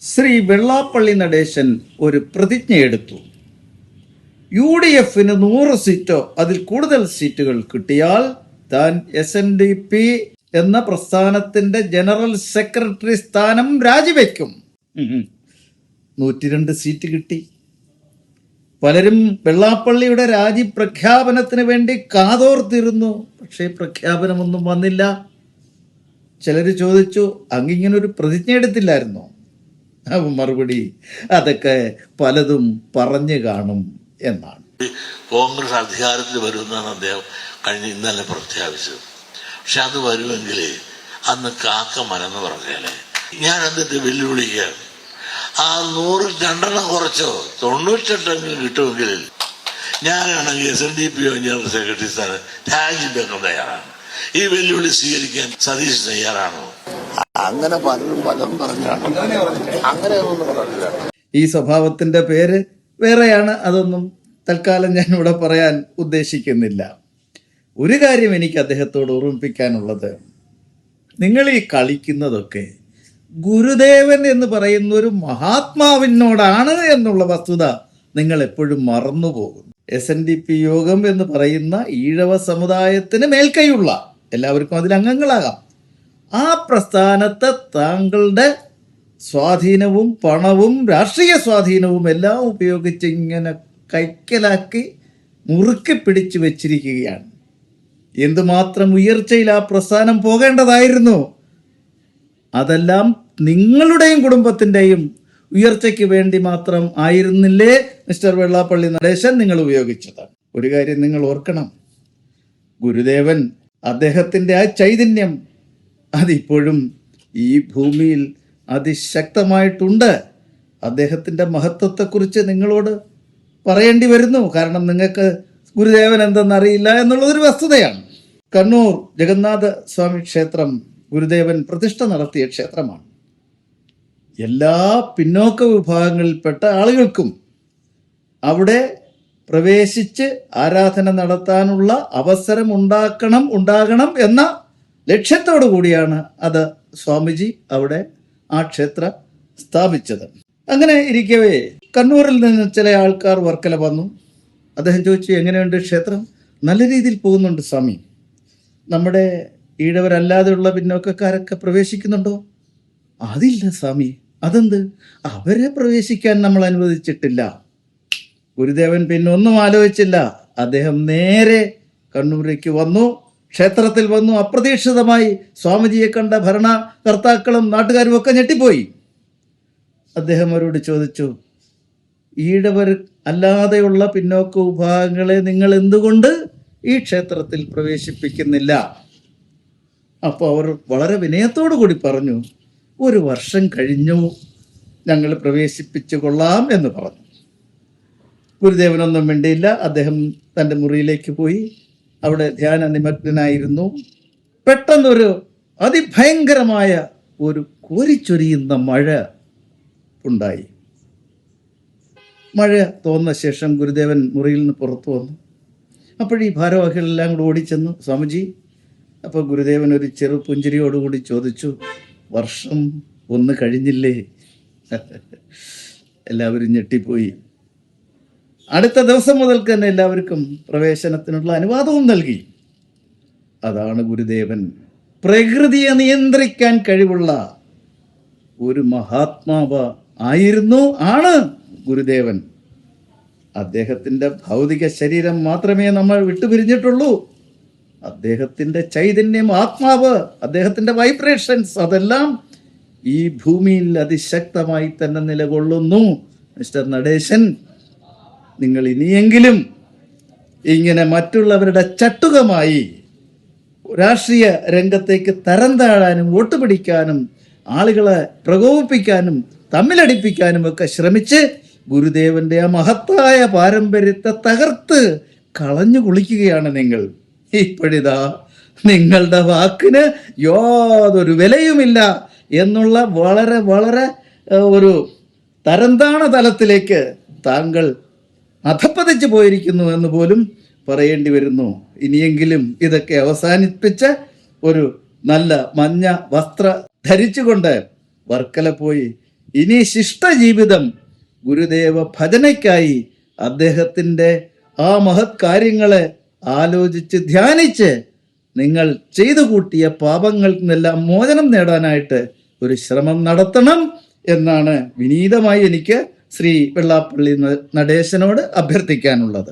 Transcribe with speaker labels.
Speaker 1: ശ്രീ വെള്ളാപ്പള്ളി നടേശൻ ഒരു പ്രതിജ്ഞയെടുത്തു. UDFന് 100 സീറ്റോ അതിൽ കൂടുതൽ സീറ്റുകൾ കിട്ടിയാൽ താൻ SNDP എന്ന പ്രസ്ഥാനത്തിന്റെ ജനറൽ സെക്രട്ടറി സ്ഥാനം രാജിവെക്കും. 102 സീറ്റ് കിട്ടി. പലരും വെള്ളാപ്പള്ളിയുടെ രാജി പ്രഖ്യാപനത്തിന് വേണ്ടി കാതോർത്തിരുന്നു. പക്ഷേ പ്രഖ്യാപനമൊന്നും വന്നില്ല. ചിലർ ചോദിച്ചു, അങ്ങിങ്ങനൊരു പ്രതിജ്ഞ എടുത്തില്ലായിരുന്നോ? മറുപടി, അതൊക്കെ പലതും പറഞ്ഞു കാണും എന്നാണ്.
Speaker 2: കോൺഗ്രസ് അധികാരത്തിൽ വരുമെന്നാണ് അദ്ദേഹം ഇന്നലെ പ്രഖ്യാപിച്ചത്. പക്ഷെ അത് വരുമെങ്കിൽ അന്ന് കാക്ക മരന്ന് പറഞ്ഞാലേ ഞാൻ എന്നിട്ട് വെല്ലുവിളിക്കുകയാണ്. ആ 100 2 കുറച്ചോ 98 കിട്ടുമെങ്കിൽ ഞാനാണെങ്കിൽ SNDP ജനറൽ സെക്രട്ടറി സ്ഥാനം രാജിവെക്കാൻ തയ്യാറാണ്. ഈ വെല്ലുവിളി സ്വീകരിക്കാൻ സതീഷ് തയ്യാറാണോ? അങ്ങനെ പലരും പലതും പറഞ്ഞാണ്. അങ്ങനെയൊന്നും പറഞ്ഞില്ല.
Speaker 1: ഈ സ്വഭാവത്തിന്റെ പേര് വേറെയാണ്. അതൊന്നും തൽക്കാലം ഞാൻ ഇവിടെ പറയാൻ ഉദ്ദേശിക്കുന്നില്ല. ഒരു കാര്യം എനിക്ക് അദ്ദേഹത്തോട് ഓർമ്മിപ്പിക്കാനുള്ളത്, നിങ്ങൾ ഈ കളിക്കുന്നതൊക്കെ ഗുരുദേവൻ എന്ന് പറയുന്ന ഒരു മഹാത്മാവിനോടാണ് എന്നുള്ള വസ്തുത നിങ്ങൾ എപ്പോഴും മറന്നുപോകുന്നു. SNDP യോഗം എന്ന് പറയുന്ന ഈഴവ സമുദായത്തിന് മേൽക്കൈയുള്ള, എല്ലാവർക്കും അതിൽ അംഗങ്ങളാകാം, ആ പ്രസ്ഥാനത്തെ താങ്കളുടെ സ്വാധീനവും പണവും രാഷ്ട്രീയ സ്വാധീനവും എല്ലാം ഉപയോഗിച്ച് ഇങ്ങനെ കൈക്കലാക്കി മുറുക്കി പിടിച്ചു വെച്ചിരിക്കുകയാണ്. എന്തുമാത്രം ഉയർച്ചയിൽ ആ പ്രസ്ഥാനം പോകേണ്ടതായിരുന്നു. അതെല്ലാം നിങ്ങളുടെയും കുടുംബത്തിൻ്റെയും ഉയർച്ചയ്ക്ക് വേണ്ടി മാത്രം ആയിരുന്നില്ലേ മിസ്റ്റർ വെള്ളാപ്പള്ളി നടേശൻ നിങ്ങൾ ഉപയോഗിച്ചത്? ഒരു കാര്യം നിങ്ങൾ ഓർക്കണം, ഗുരുദേവൻ, അദ്ദേഹത്തിൻ്റെ ആ ചൈതന്യം അതിപ്പോഴും ഈ ഭൂമിയിൽ അതിശക്തമായിട്ടുണ്ട്. അദ്ദേഹത്തിൻ്റെ മഹത്വത്തെക്കുറിച്ച് നിങ്ങളോട് പറയേണ്ടി വരുന്നു. കാരണം നിങ്ങൾക്ക് ഗുരുദേവൻ എന്തെന്നറിയില്ല എന്നുള്ളതൊരു വസ്തുതയാണ്. കണ്ണൂർ ജഗന്നാഥ സ്വാമി ക്ഷേത്രം ഗുരുദേവൻ പ്രതിഷ്ഠ നടത്തിയ ക്ഷേത്രമാണ്. എല്ലാ പിന്നോക്ക വിഭാഗങ്ങളിൽപ്പെട്ട ആളുകൾക്കും അവിടെ പ്രവേശിച്ച് ആരാധന നടത്താനുള്ള അവസരം ഉണ്ടാകണം എന്ന ലക്ഷ്യത്തോടു കൂടിയാണ് അത് സ്വാമിജി അവിടെ ആ ക്ഷേത്രം സ്ഥാപിച്ചത്. അങ്ങനെ ഇരിക്കവേ കണ്ണൂരിൽ നിന്ന് ചില ആൾക്കാർ വർക്കല വന്നു. അദ്ദേഹം ചോദിച്ചു, എങ്ങനെയുണ്ട് ക്ഷേത്രം? നല്ല രീതിയിൽ പോകുന്നുണ്ട് സ്വാമി. നമ്മുടെ ഈഴവരല്ലാതെയുള്ള പിന്നോക്കക്കാരൊക്കെ പ്രവേശിക്കുന്നുണ്ടോ? അതില്ല സ്വാമി. അതെന്ത്? അവരെ പ്രവേശിക്കാൻ നമ്മൾ അനുവദിച്ചിട്ടില്ല. ഗുരുദേവൻ പിന്നെ ഒന്നും ആലോചിച്ചില്ല. അദ്ദേഹം നേരെ കണ്ണൂരേക്ക് വന്നു, ക്ഷേത്രത്തിൽ വന്നു. അപ്രതീക്ഷിതമായി സ്വാമിജിയെ കണ്ട ഭരണകർത്താക്കളും നാട്ടുകാരും ഒക്കെ ഞെട്ടിപ്പോയി. അദ്ദേഹം അവരോട് ചോദിച്ചു, ഈഴവർ അല്ലാതെയുള്ള പിന്നോക്ക വിഭാഗങ്ങളെ നിങ്ങൾ എന്തുകൊണ്ട് ഈ ക്ഷേത്രത്തിൽ പ്രവേശിപ്പിക്കുന്നില്ല? അപ്പോൾ അവർ വളരെ വിനയത്തോടു കൂടി പറഞ്ഞു, 1 വർഷം കഴിഞ്ഞു, ഞങ്ങൾ പ്രവേശിപ്പിച്ചു കൊള്ളാം എന്ന് പറഞ്ഞു. ഗുരുദേവനൊന്നും വേണ്ടിയില്ല. അദ്ദേഹം തൻ്റെ മുറിയിലേക്ക് പോയി അവിടെ ധ്യാന നിമഗ്നനായിരുന്നു. പെട്ടെന്നൊരു അതിഭയങ്കരമായ ഒരു കോരിച്ചൊരിയുന്ന മഴ ഉണ്ടായി. മഴ തോന്നുന്ന ശേഷം ഗുരുദേവൻ മുറിയിൽ നിന്ന് പുറത്തു വന്നു. അപ്പോഴീ ഭാരവാഹികളെല്ലാം കൂടി ഓടിച്ചെന്നു, സ്വാമിജി. അപ്പോൾ ഗുരുദേവൻ ഒരു ചെറു പുഞ്ചിരിയോടുകൂടി ചോദിച്ചു, വർഷം 1 കഴിഞ്ഞില്ലേ? എല്ലാവരും ഞെട്ടിപ്പോയി. അടുത്ത ദിവസം മുതൽക്ക് തന്നെ എല്ലാവർക്കും പ്രവേശനത്തിനുള്ള അനുവാദവും നൽകി. അതാണ് ഗുരുദേവൻ. പ്രകൃതിയെ നിയന്ത്രിക്കാൻ കഴിവുള്ള ഒരു മഹാത്മാവ് ആണ് ഗുരുദേവൻ. അദ്ദേഹത്തിൻ്റെ ഭൗതിക ശരീരം മാത്രമേ നമ്മൾ വിട്ടുപിരിഞ്ഞിട്ടുള്ളൂ. അദ്ദേഹത്തിൻ്റെ ചൈതന്യം, ആത്മാവ്, അദ്ദേഹത്തിൻ്റെ വൈബ്രേഷൻസ്, അതെല്ലാം ഈ ഭൂമിയിൽ അതിശക്തമായി തന്നെ നിലകൊള്ളുന്നു. മിസ്റ്റർ നടേശൻ, നിങ്ങൾ ഇനിയെങ്കിലും ഇങ്ങനെ മറ്റുള്ളവരുടെ ചട്ടുകമായി രാഷ്ട്രീയ രംഗത്തേക്ക് തരം താഴാനും വോട്ട് പിടിക്കാനും ആളുകളെ പ്രകോപിപ്പിക്കാനും തമ്മിലടിപ്പിക്കാനും ഒക്കെ ശ്രമിച്ച് ഗുരുദേവന്റെ ആ മഹത്തായ പാരമ്പര്യത്തെ തകർത്ത് കളഞ്ഞു കുളിക്കുകയാണ് നിങ്ങൾ. ഇപ്പോഴിതാ നിങ്ങളുടെ വാക്കിന് യാതൊരു വിലയുമില്ല എന്നുള്ള വളരെ വളരെ ഒരു തരംതാണ തലത്തിലേക്ക് താങ്കൾ അധപ്പതിച്ചു പോയിരിക്കുന്നു എന്ന് പോലും പറയേണ്ടി വരുന്നു. ഇനിയെങ്കിലും ഇതൊക്കെ അവസാനിപ്പിച്ച് ഒരു നല്ല മഞ്ഞ വസ്ത്ര ധരിച്ചുകൊണ്ട് വർക്കല പോയി ഇനി ശിഷ്ടജീവിതം ഗുരുദേവ ഭജനയ്ക്കായി അദ്ദേഹത്തിൻ്റെ ആ മഹത് കാര്യങ്ങളെ ആലോചിച്ച് ധ്യാനിച്ച് നിങ്ങൾ ചെയ്തു കൂട്ടിയ പാപങ്ങളിൽ നിന്നെല്ലാം മോചനം നേടാനായിട്ട് ഒരു ശ്രമം നടത്തണം എന്നാണ് വിനീതമായി എനിക്ക് ശ്രീ വെള്ളാപ്പള്ളി നടേശനോട് അഭ്യർത്ഥിക്കാനുള്ളത്.